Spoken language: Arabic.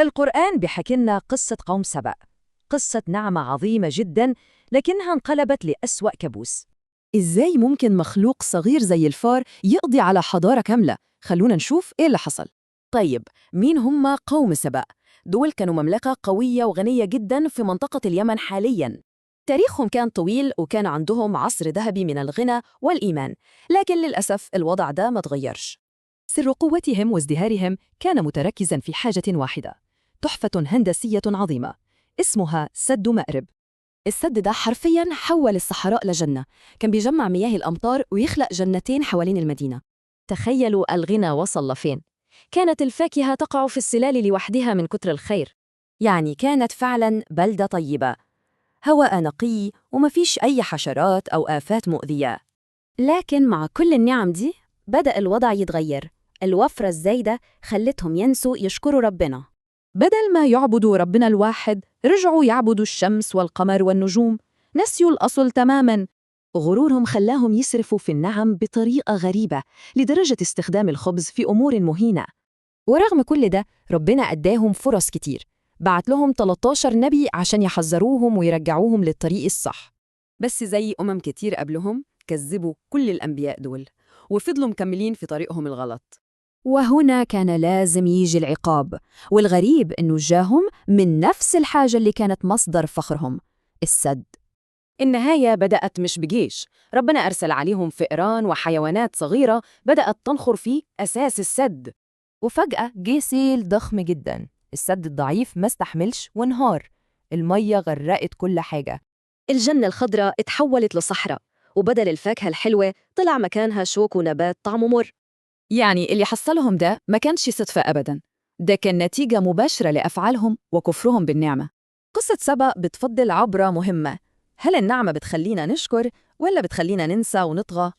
القرآن بيحكي لنا قصة قوم سبأ، قصة نعمة عظيمة جدا لكنها انقلبت لأسوأ كابوس. إزاي ممكن مخلوق صغير زي الفار يقضي على حضارة كاملة؟ خلونا نشوف إيه اللي حصل. طيب، مين هم قوم سبأ؟ دول كانوا مملكة قوية وغنية جدا في منطقة اليمن حالياً. تاريخهم كان طويل وكان عندهم عصر ذهبي من الغنى والإيمان، لكن للأسف الوضع ده ما تغيرش. سر قوتهم وازدهارهم كان متركزاً في حاجة واحدة، تحفة هندسية عظيمة اسمها سد مأرب. السد ده حرفياً حول الصحراء لجنة، كان بيجمع مياه الأمطار ويخلق جنتين حوالين المدينة. تخيلوا الغنى وصل لفين؟ كانت الفاكهة تقع في السلال لوحدها من كتر الخير. يعني كانت فعلاً بلدة طيبة، هواء نقي ومفيش أي حشرات أو آفات مؤذية. لكن مع كل النعم دي بدأ الوضع يتغير. الوفرة الزايدة خلتهم ينسوا يشكروا ربنا. بدل ما يعبدوا ربنا الواحد رجعوا يعبدوا الشمس والقمر والنجوم، نسيوا الأصل تماماً. غرورهم خلاهم يسرفوا في النعم بطريقة غريبة لدرجة استخدام الخبز في أمور مهينة. ورغم كل ده ربنا أداهم فرص كتير، بعت لهم 13 نبي عشان يحذروهم ويرجعوهم للطريق الصح. بس زي كتير قبلهم كذبوا كل الأنبياء دول وفضلوا مكملين في طريقهم الغلط. وهنا كان لازم يجي العقاب، والغريب إنه جاهم من نفس الحاجة اللي كانت مصدر فخرهم، السد. النهاية بدأت مش بجيش، ربنا أرسل عليهم فئران وحيوانات صغيرة بدأت تنخر في أساس السد. وفجأة جه سيل ضخم جدا، السد الضعيف ما استحملش وانهار، المية غرقت كل حاجة. الجنة الخضراء اتحولت لصحراء، وبدل الفاكهة الحلوة طلع مكانها شوك ونبات طعمه مر. يعني اللي حصلهم ده ما كانش صدفة أبداً، ده كان نتيجة مباشرة لأفعالهم وكفرهم بالنعمة. قصة سبأ بتفضل عبرة مهمة، هل النعمة بتخلينا نشكر ولا بتخلينا ننسى ونطغى؟